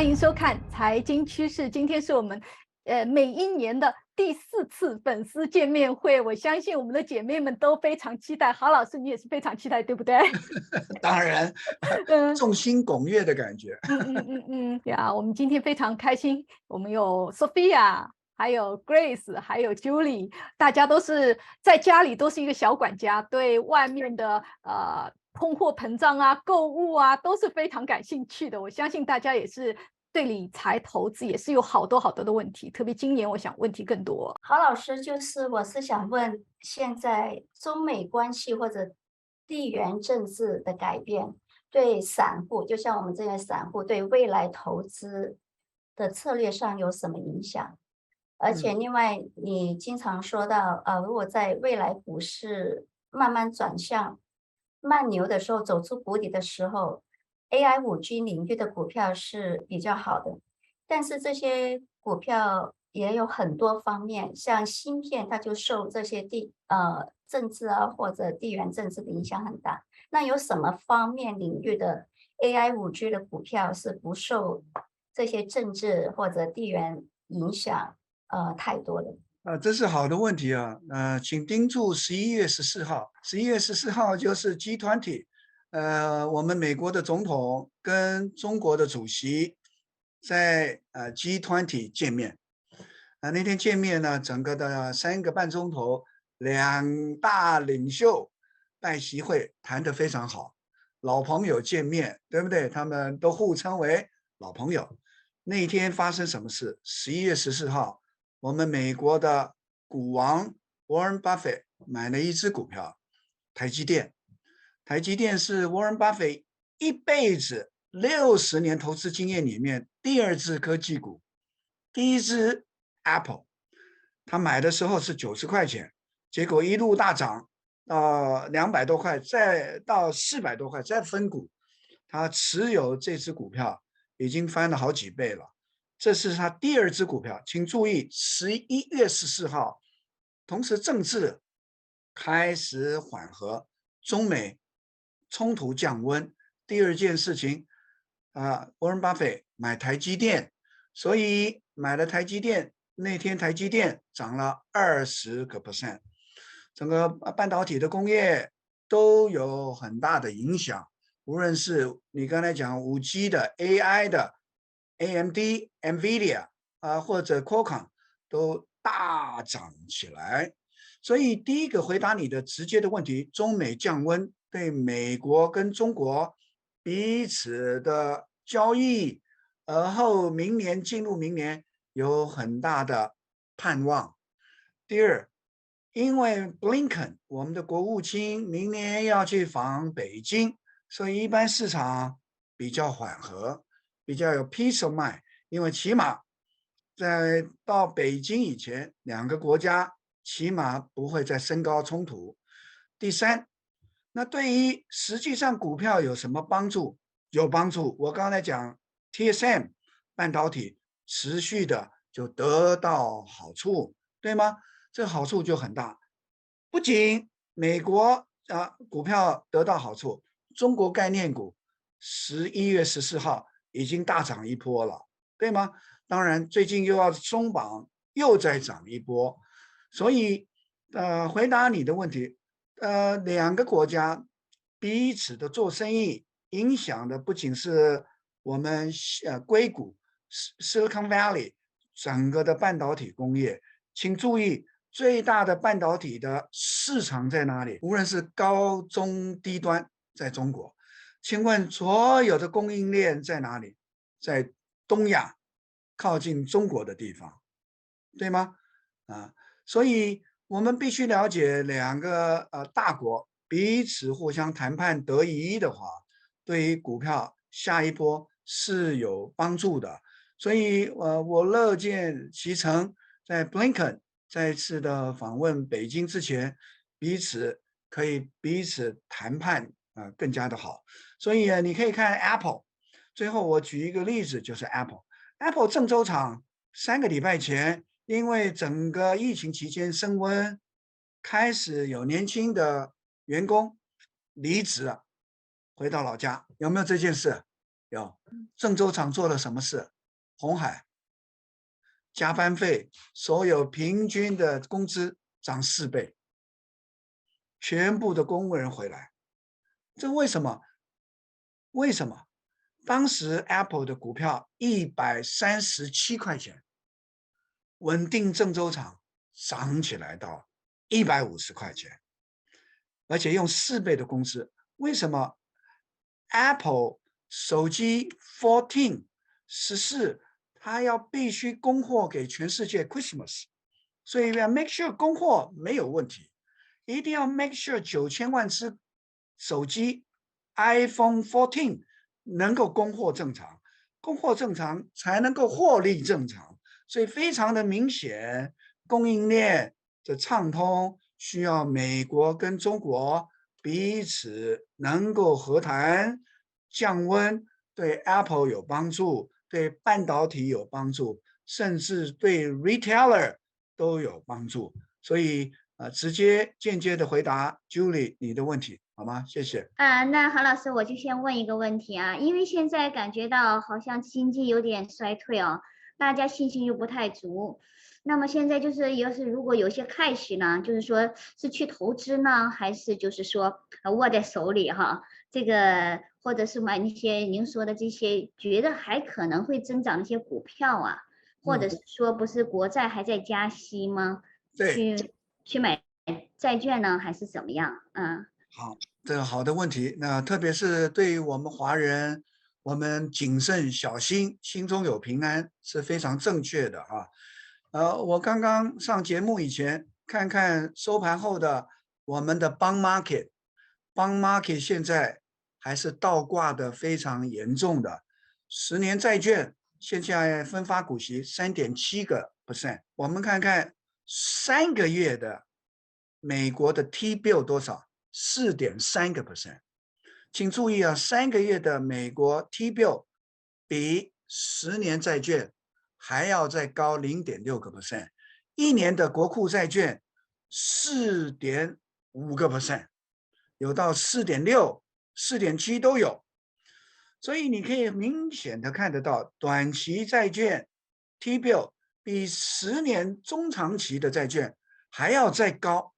欢迎收看财经趋势。今天是我们每一年的第4次粉丝见面会，我相信我们的姐妹们都非常期待。郝老师，你也是非常期待，对不对？当然，嗯众星拱月的感觉。呀，我们今天非常开心，我们有 Sophia，还有 Grace，还有 Julie，大家都是在家里都是一个小管家，对外面的通货膨胀啊、购物啊都是非常感兴趣的。我相信大家也是对理财投资也是有好多好多的问题，特别今年我想问题更多。郝老师，我是想问，现在中美关系或者地缘政治的改变，对散户，就像我们这些散户，对未来投资的策略上有什么影响？而且嗯，另外，你经常说到，如果在未来股市慢慢转向慢牛的时候，走出谷底的时候，AI 5G 领域的股票是比较好的。但是这些股票也有很多方面，像芯片，它就受这些政治啊或者地缘政治的影响很大。那有什么方面领域的 AI 5G 的股票是不受这些政治或者地缘影响太多的？这是好的问题啊。请盯住11月14号，11月14号就是 G20，我们美国的总统跟中国的主席在G20见面。那天见面呢，整个的3个半钟头，两大领袖拜习会谈得非常好，老朋友见面，对不对？他们都互称为老朋友。那一天发生什么事？11月14号，我们美国的股王 Warren Buffett 买了一只股票，台积电。台积电是 Warren Buffett 一辈子60年投资经验里面第二只科技股，第一只 Apple，他买的时候是90块钱，结果一路大涨到200多块，再到400多块，再分股，他持有这只股票已经翻了好几倍了。这是他第二只股票，请注意11月14号，同时政治开始缓和，中美冲突降温。第二件事情，Warren Buffett 买台积电，所以买了台积电，那天台积电涨了20%，整个半导体的工业都有很大的影响。无论是你刚才讲5G 的、AI 的、AMD、NVIDIA 或者 Qualcomm 都大涨起来。所以第一个回答你的直接的问题，中美降温对美国跟中国彼此的交易，而后明年进入明年有很大的盼望。第二，因为 Blinken 我们的国务卿明年要去访北京，所以一般市场比较缓和，比较有 peace of mind，因为起码在到北京以前，两个国家起码不会再升高冲突。第三，那对于实际上股票有什么帮助？有帮助。我刚才讲 TSM 半导体持续的就得到好处，对吗？这好处就很大。不仅美国股票得到好处，中国概念股11月14号已经大涨一波了，对吗？当然，最近又要松绑，又再涨一波。所以，回答你的问题，两个国家彼此的做生意，影响的不仅是我们硅谷 Silicon Valley 整个的半导体工业。请注意，最大的半导体的市场在哪里？无论是高中低端，在中国。请问所有的供应链在哪里？在东亚，靠近中国的地方，对吗？所以我们必须了解两个大国彼此互相谈判得宜的话，对于股票下一波是有帮助的。所以我乐见其成，在 Blinken 再次的访问北京之前，可以彼此谈判更加的好。所以你可以看 Apple。最后我举一个例子，就是 Apple 郑州厂3个礼拜前，因为整个疫情期间升温，开始有年轻的员工离职了，回到老家。有没有这件事？有。郑州厂做了什么事？鸿海加班费，所有平均的工资涨4倍，全部的公务人回来，这为什么？为什么？当时 Apple 的股票137块钱，稳定郑州厂涨起来到150块钱，而且用4倍的工资。为什么 Apple 手机14，它要必须供货给全世界 Christmas， 所以要 make sure 供货没有问题，一定要 make sure 9000万只手机 iPhone 14能够供货正常，供货正常才能够获利正常，所以非常的明显，供应链的畅通需要美国跟中国彼此能够和谈降温，对 Apple 有帮助，对半导体有帮助，甚至对 retailer 都有帮助。所以直接间接的回答 Julie 你的问题好吗？谢谢。那郝老师，我就先问一个问题啊，因为现在感觉到好像经济有点衰退哦，大家信心又不太足。那么现在就是如果有些 cash 呢，就是说是去投资呢，还是就是说握在手里哈？这个或者是买那些您说的这些觉得还可能会增长的一些股票啊，或者是说不是国债还在加息吗？对，去买债券呢，还是怎么样？好，这个好的问题。那特别是对于我们华人，我们谨慎小心，心中有平安是非常正确的啊。我刚刚上节目以前，看看收盘后的我们的 bond market，bond market 现在还是倒挂的非常严重的，10年债券现在分发股息3.7%，我们看看3个月的美国的 T bill 多少？4.3%。请注意啊，3个月的美国 T bill 比10年债券还要再高0.6%，一年的国库债券4.5%，有到4.6、4.7都有。所以你可以明显的看得到，短期债券 T bill 比10年中长期的债券还要再高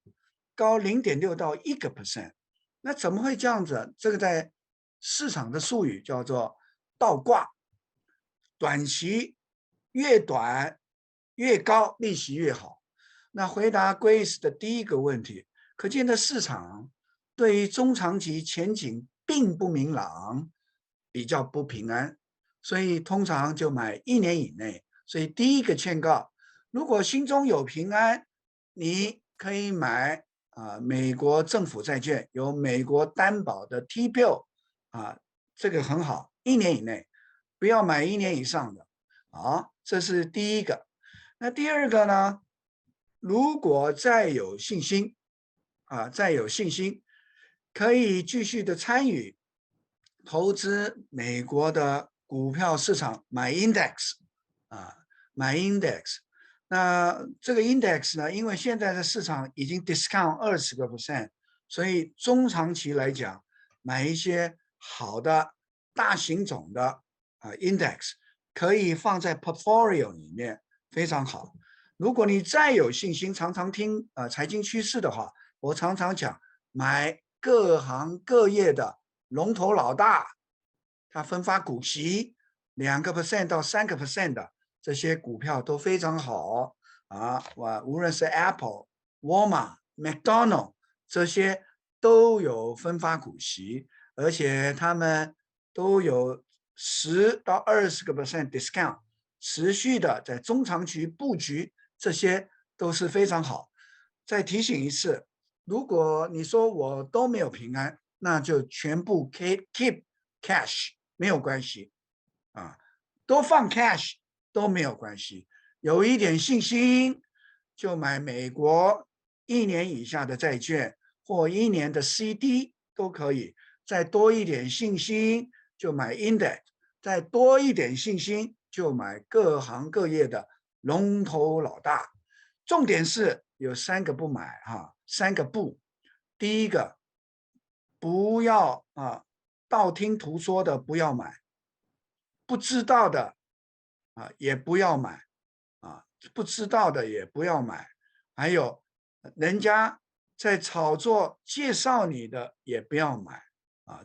0.6到1%。那怎么会这样子？这个在市场的术语叫做倒挂，短期越短越高，利息越好。那回答 Grace 的第一个问题，可见的市场对于中长期前景并不明朗，比较不平安，所以通常就买1年以内。所以第一个劝告，如果心中有平安，你可以买美国政府债券，有美国担保的 T bill 这个很好，1年以内，不要买1年以上的这是第一个。那第二个呢？如果再有信心可以继续的参与投资美国的股票市场，买 index。那这个 index 呢，因为现在的市场已经 discount 20%，所以中长期来讲，买一些好的大型种的index 可以放在 portfolio 里面，非常好。如果你再有信心，常常听财经趋势的话，我常常讲买各行各业的龙头老大，它分发股息2% 到3% 的这些股票都非常好无论是 Apple、Walmart、McDonald 这些都有分发股息，而且他们都有10到20% discount， 持续的在中长期布局。这些都是非常好。再提醒一次，如果你说我都没有平安，那就全部 keep cash 没有关系多放 cash 都没有关系。有一点信心就买美国1年以下的债券或1年的 CD 都可以。再多一点信心就买 index， 再多一点信心就买各行各业的龙头老大。重点是有3个不买3个不。第一个，不要道听途说的不要买，不知道的也不要买不知道的也不要买，还有人家在炒作介绍你的也不要买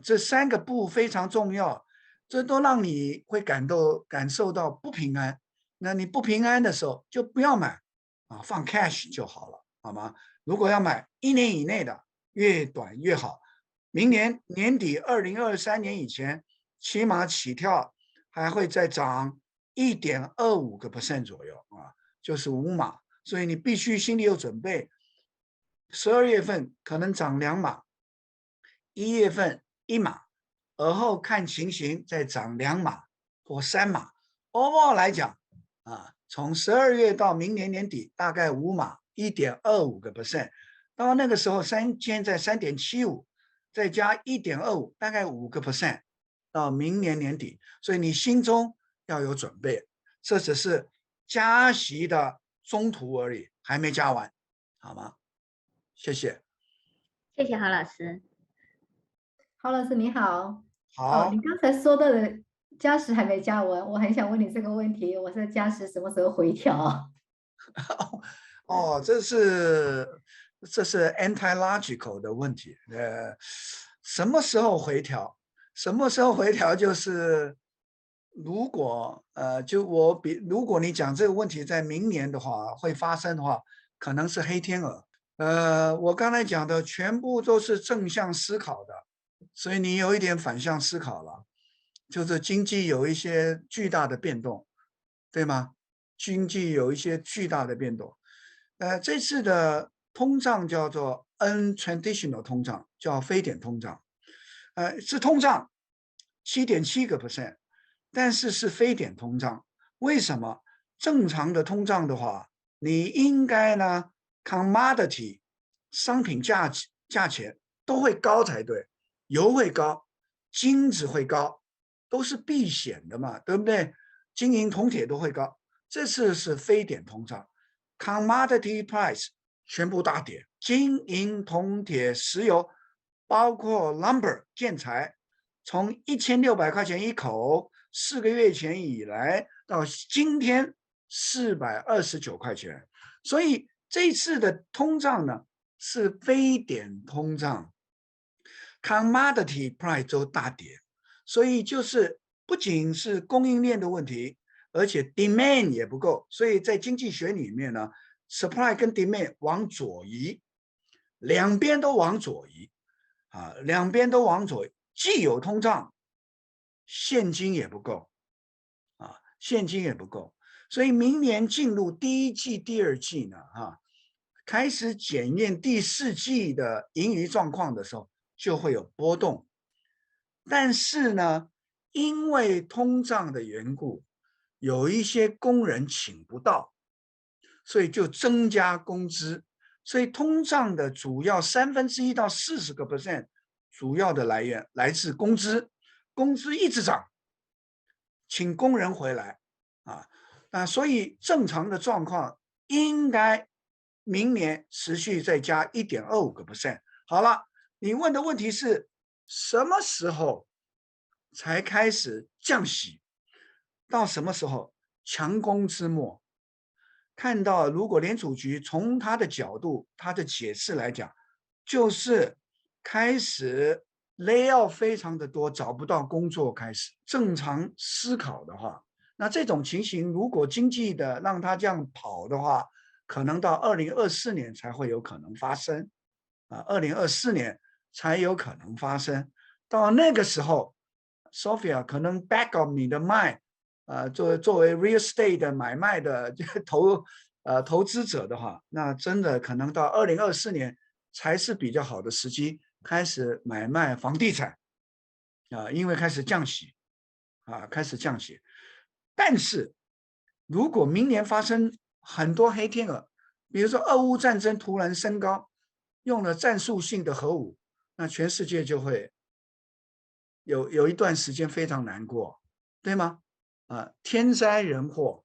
这3个不非常重要，这都让你会感受到不平安。那你不平安的时候就不要买放 cash 就好了，好吗？如果要买1年以内的，越短越好。明年年底2023年以前，起码起跳还会再涨1.25% 左右就是5码，所以你必须心里有准备。12月份可能涨2码，1月份1码，而后看情形再涨2码或3码。overall 来讲从12月到明年年底大概5码，1.25%。到那个时候现在3.75，再加1.25，大概5%，到明年年底。所以你心中要有准备，这只是加息的中途而已，还没加完，好吗？谢谢。谢谢郝老师。郝老师你好。好，你刚才说到的加时还没加完，我很想问你这个问题，我说加时什么时候回调？这是 anti-logical 的问题。什么时候回调？什么时候回调？就是如果如果你讲这个问题在明年的话会发生的话，可能是黑天鹅。我刚才讲的全部都是正向思考的，所以你有一点反向思考了，就是经济有一些巨大的变动，对吗？经济有一些巨大的变动。这次的通胀叫做 untraditional 通胀，叫非典通胀。是通胀7.7%，但是是非典通胀。为什么？正常的通胀的话，你应该呢 commodity 商品价钱都会高才对，油会高，金子会高，都是避险的嘛，对不对？金银铜铁都会高。这次是非典通胀 ，commodity price 全部大跌，金银铜铁石油，包括 lumber 建材，从1600块钱一口，4个月前以来到今天429块钱，所以这次的通胀呢是非典通胀 ，commodity price 都大跌，所以就是不仅是供应链的问题，而且 demand 也不够，所以在经济学里面呢 ，supply 跟 demand 往左移，两边都往左移两边都往左移，既有通胀，现金也不够现金也不够，所以明年进入第1季、第2季呢开始检验第4季的盈余状况的时候，就会有波动。但是呢，因为通胀的缘故，有一些工人请不到，所以就增加工资。所以通胀的主要1/3到40%主要的来源来自工资，工资一直涨，请工人回来所以正常的状况应该明年持续再加1.25%。好了，你问的问题是什么时候才开始降息？到什么时候？强弩之末。看到如果联储局从他的角度、他的解释来讲，就是开始 layoff 非常的多，找不到工作，开始正常思考的话，那这种情形如果经济的让他这样跑的话，可能到2024年才会有可能发生2024年才有可能发生。到那个时候 Sophia 可能 back of 你的 mind作为 real estate 的买卖的投资者的话，那真的可能到2024年才是比较好的时机开始买卖房地产因为开始降息开始降息。但是如果明年发生很多黑天鹅，比如说俄乌战争突然升高，用了战术性的核武，那全世界就会有一段时间非常难过，对吗？天灾人祸，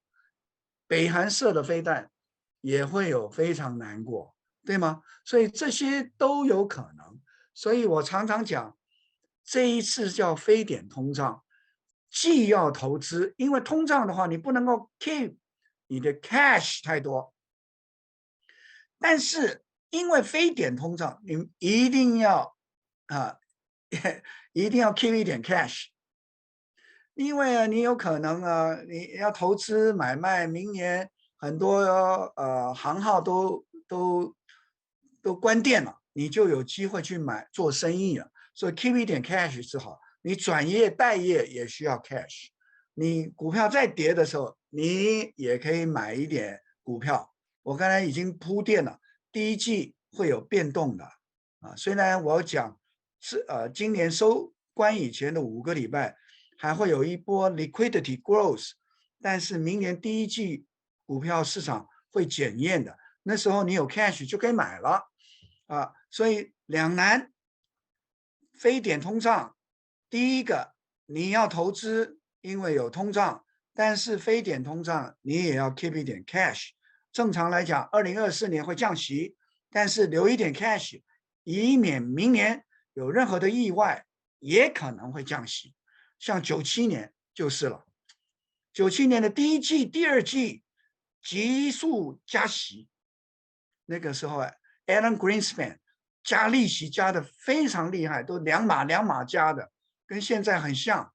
北韩射的飞弹也会有非常难过，对吗？所以这些都有可能。所以我常常讲，这一次叫非典通胀，既要投资，因为通胀的话，你不能够 keep 你的 cash 太多，但是因为非典通胀，你一定要一定要 keep 一点 cash，因为你有可能你要投资买卖，明年很多行号都关店了，你就有机会去做生意了。所以 keep 一点 cash 是好。你转业待业也需要 cash， 你股票再跌的时候，你也可以买一点股票。我刚才已经铺垫了，第一季会有变动的虽然我讲是今年收关以前的5个礼拜还会有一波 liquidity growth， 但是明年第一季股票市场会检验的，那时候你有 cash 就可以买了所以两难，非典通胀。第一个，你要投资，因为有通胀，但是非典通胀你也要 keep 一点 cash。正常来讲，2024年会降息，但是留一点 cash， 以免明年有任何的意外，也可能会降息。像97年就是了，97年的第一季、第二季急速加息，那个时候Alan Greenspan 加利息加的非常厉害，都两码加的。跟现在很像，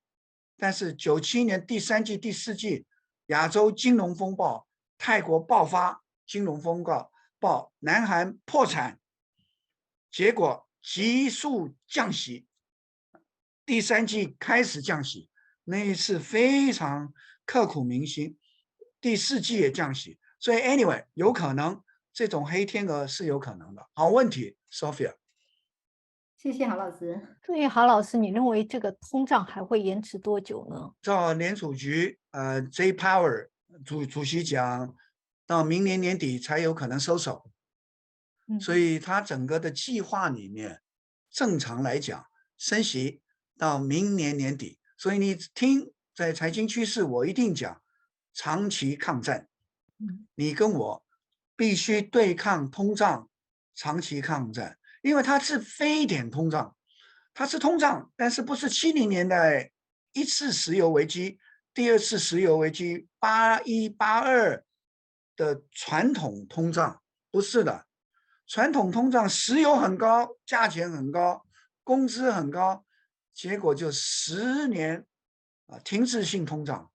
但是97年第3季、第4季，亚洲金融风暴，泰国爆发金融风暴，南韩破产，结果急速降息，第3季开始降息，那一次非常刻骨铭心，第4季也降息，所以 anyway 有可能这种黑天鹅是有可能的。好问题 ，Sophia。谢谢郝老师。对，郝老师，你认为这个通胀还会延迟多久呢？照联储局J Powell 主席讲，到明年年底才有可能收手。所以他整个的计划里面，正常来讲升息到明年年底。所以你听在财经趋势，我一定讲长期抗战。你跟我必须对抗通胀，长期抗战。因为它是非典通胀，它是通胀，但是不是70年代一次石油危机、第二次石油危机81、82的传统通胀，不是的。传统通胀，石油很高，价钱很高，工资很高，结果就10年停滞性通胀。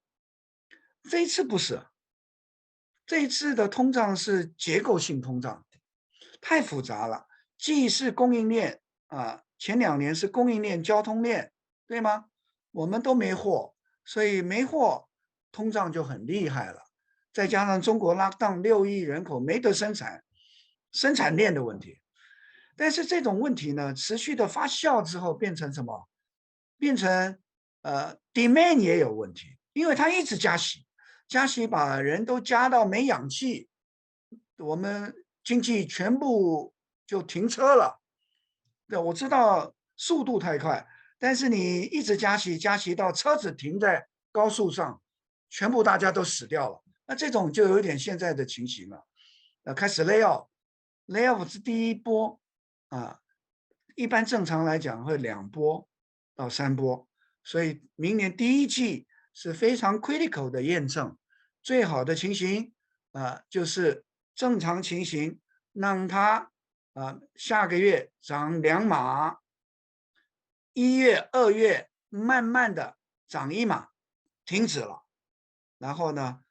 这一次不是，这一次的通胀是结构性通胀，太复杂了。既是供应链前2年是供应链、交通链，对吗？我们都没货，所以没货，通胀就很厉害了。再加上中国 lockdown 6亿人口没得生产，生产链的问题。但是这种问题呢，持续的发酵之后变成什么？变成demand 也有问题，因为它一直加息，加息把人都加到没氧气，我们经济全部就停车了。对，我知道速度太快，但是你一直加息，加息到车子停在高速上，全部大家都死掉了。那这种就有点现在的情形了。开始 lay off 是第一波一般正常来讲会2波到3波，所以明年第一季是非常 critical 的验证。最好的情形就是正常情形，让它下个月涨2码，1月、2月慢慢的涨1码，停止了。然后呢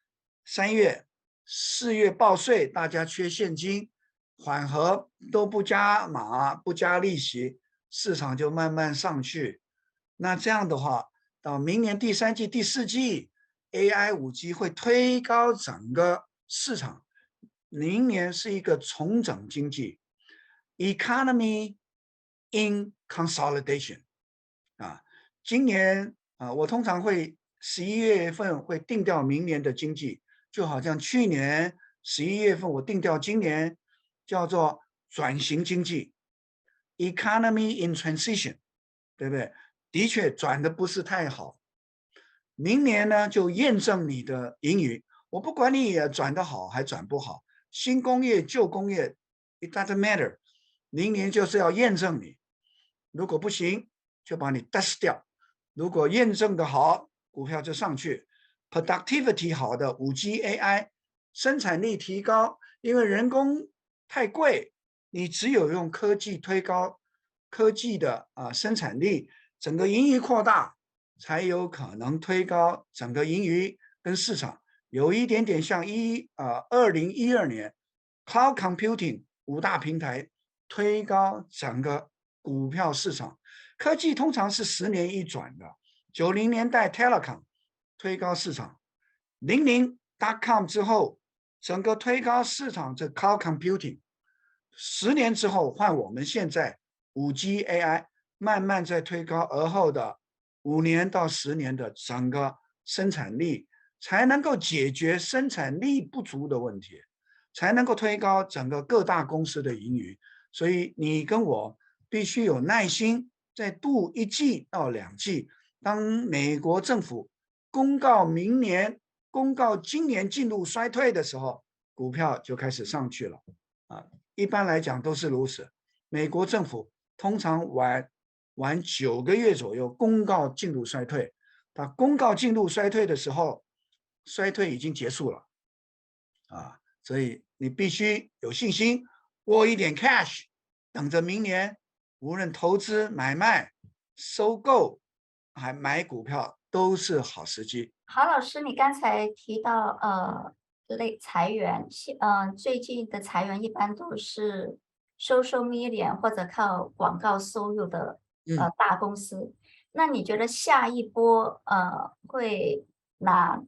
，3月、4月报税，大家缺现金，缓和都不加码、不加利息，市场就慢慢上去。那这样的话，到明年第3季、第4季 ，AI 5G 会推高整个市场。明年是一个重整经济 ，economy in consolidation 今年我通常会11月份会定调明年的经济，就好像去年11月份我定调今年叫做转型经济 ，economy in transition， 对不对？的确转的不是太好。明年呢就验证你的盈余，我不管你转得好还转不好。新工业、旧工业 ，it doesn't matter。明年就是要验证你，如果不行，就把你 dust 掉；如果验证的好，股票就上去。productivity 好的 5G AI 生产力提高，因为人工太贵，你只有用科技推高科技的生产力，整个盈余扩大，才有可能推高整个盈余跟市场。有一点点像2012年 Cloud Computing 5大平台推高整个股票市场。科技通常是10年一转的，90年代 Telecom 推高市场，00.com 之后整个推高市场，这 Cloud Computing 10年之后换我们现在 5G AI 慢慢在推高，而后的5年到10年的整个生产力才能够解决生产力不足的问题，才能够推高整个各大公司的盈余。所以你跟我必须有耐心，再度1季到2季。当美国政府公告今年进入衰退的时候，股票就开始上去了一般来讲都是如此。美国政府通常晚9个月左右公告进入衰退，它公告进入衰退的时候，衰退已经结束了所以你必须有信心，握一点 cash， 等着明年，无论投资、买卖、收购还买股票都是好时机。郝老师，你刚才提到裁员，最近的裁员一般都是 social media 或者靠广告收入的大公司。那你觉得下一波会哪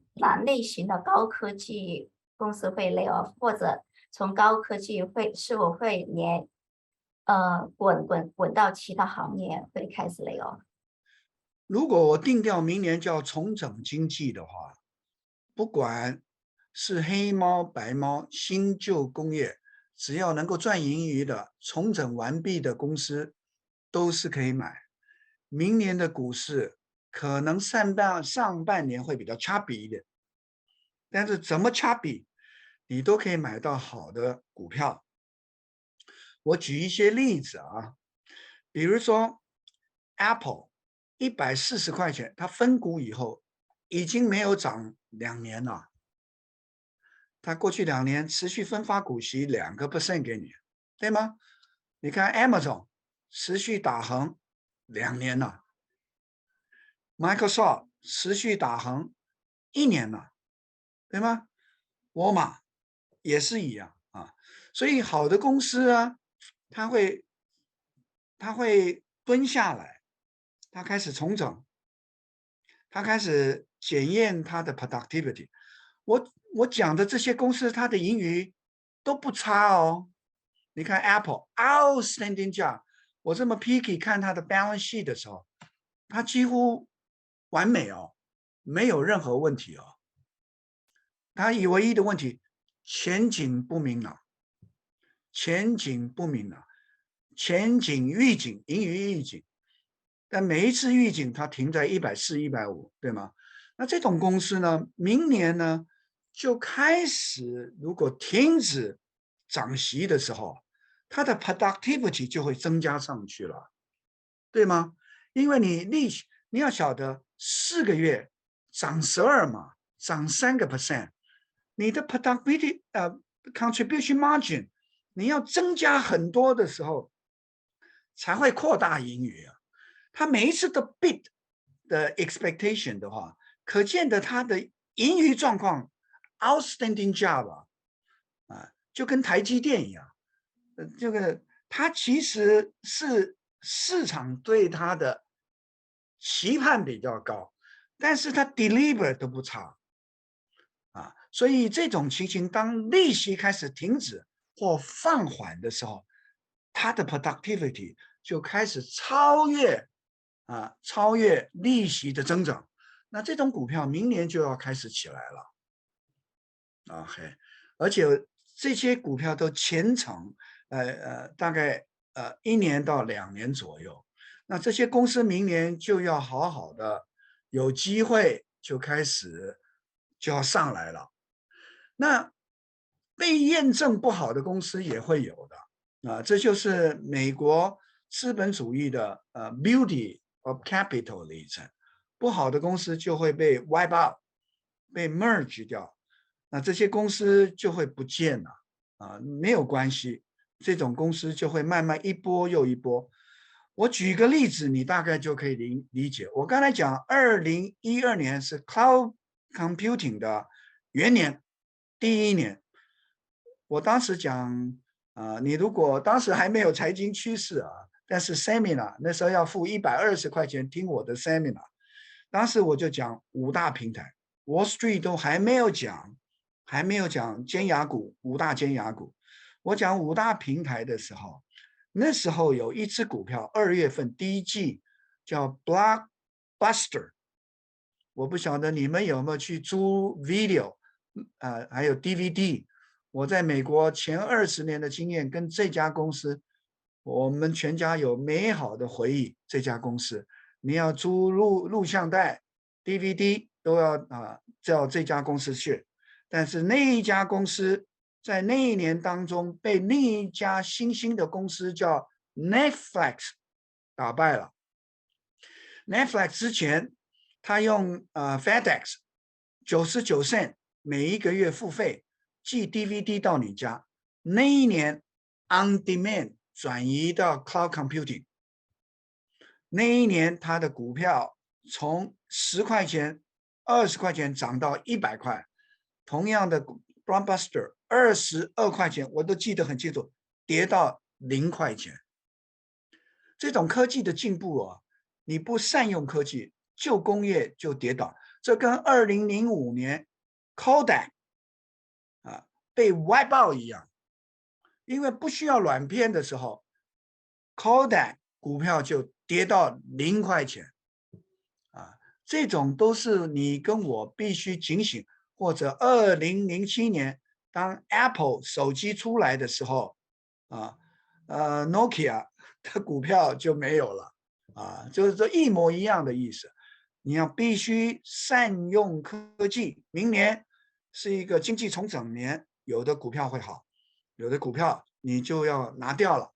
类型的高科技公司会 lay off， 或者从高科技是否会连滚到其他行业会开始 lay off？ 如果我定调明年叫重整经济的话，不管是黑猫白猫新旧工业，只要能够赚盈余的重整完毕的公司都是可以买。明年的股市可能上半年会比较choppy一点，但是怎么choppy你都可以买到好的股票。我举一些例子比如说 Apple 140块钱，它分股以后已经没有涨2年了，它过去2年持续分发股息2% 给你，对吗？你看 Amazon 持续打横2年了， Microsoft 持续打横1年了，对吗？沃尔玛也是一样所以好的公司它会蹲下来，它开始重整，它开始检验它的 productivity。我讲的这些公司，它的盈余都不差你看 Apple outstanding job， 我这么 picky 看它的 balance sheet 的时候，它几乎完美没有任何问题它唯一的问题前景不明朗，前景预警，盈余预警，但每一次预警它停在140、150，对吗？那这种公司呢，明年呢就开始，如果停止涨息的时候，它的 productivity 就会增加上去了，对吗？因为你利息你要晓得4个月涨12嘛，涨3%，你的 productivity contribution margin 你要增加很多的时候，才会扩大盈余它每一次的 beat 的 expectation 的话，可见的它的盈余状况 outstanding job 就跟台积电一样，这个它其实是市场对它的期盼比较高，但是它 deliver 都不差所以这种情形，当利息开始停止或放缓的时候，它的 productivity 就开始超越利息的增长。那这种股票明年就要开始起来了而且这些股票都前程大概1年到2年左右。那这些公司明年就要好好的有机会就开始就要上来了。那被验证不好的公司也会有的这就是美国资本主义的beauty of capitalism。不好的公司就会被 wipe out， 被 merge 掉，那这些公司就会不见了啊，没有关系，这种公司就会慢慢一波又一波。我举个例子，你大概就可以理解。我刚才讲2012年是 cloud computing 的元年，第一年。我当时讲你如果当时还没有财经趋势啊，但是 seminar 那时候要付120块钱听我的 seminar， 当时我就讲5大平台 ，Wall Street 都还没有讲尖牙股5大尖牙股。我讲5大平台的时候，那时候有一只股票2月份第一季叫 Blockbuster， 我不晓得你们有没有去租 video， 还有 DVD。我在美国前20年的经验跟这家公司，我们全家有美好的回忆。这家公司，你要租录像带、DVD 都要叫这家公司去。但是那一家公司在那一年当中被另一家新兴的公司叫 Netflix 打败了。Netflix 之前他用FedEx 99 cent 每一个月付费寄 DVD 到你家，那一年 on demand 转移到 cloud computing， 那一年它的股票从10块钱、20块钱涨到100块，同样的 Blockbuster 22块钱，我都记得很清楚，跌到0块钱。这种科技的进步啊，你不善用科技，旧工业就跌倒。这跟2005年 Kodak被 wipe out 一样，因为不需要软片的时候 ，Kodak 股票就跌到0块钱，这种都是你跟我必须警醒。或者2007年当 Apple 手机出来的时候，Nokia 的股票就没有了，就是这一模一样的意思。你要必须善用科技，明年是一个经济重整年。有的股票会好，有的股票你就要拿掉了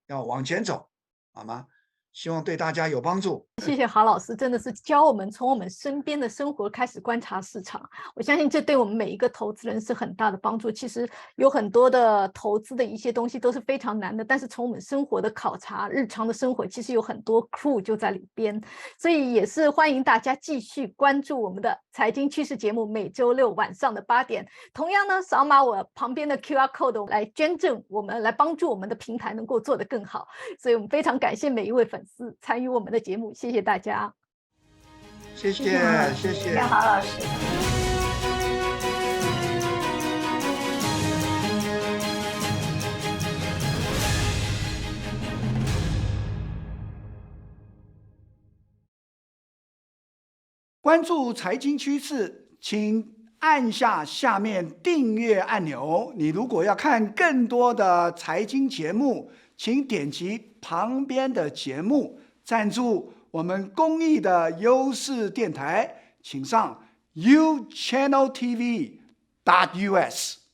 要往前走，好吗？希望对大家有帮助。谢谢郝老师，真的是教我们从我们身边的生活开始观察市场。我相信这对我们每一个投资人是很大的帮助。其实有很多的投资的一些东西都是非常难的，但是从我们生活的考察、日常的生活，其实有很多 clue 就在里边。所以也是欢迎大家继续关注我们的财经趋势节目，每周6晚上的8点。同样呢，扫码我旁边的 QR code 来捐赠我们，来帮助我们的平台能够做得更好。所以我们非常感谢每一位粉丝参与我们的节目，谢谢大家。谢谢，谢谢郝老师。关注财经趋势，请按下面订阅按钮。你如果要看更多的财经节目，请点击旁边的节目，赞助我们公益的优视电台，请上 uchanneltv.us。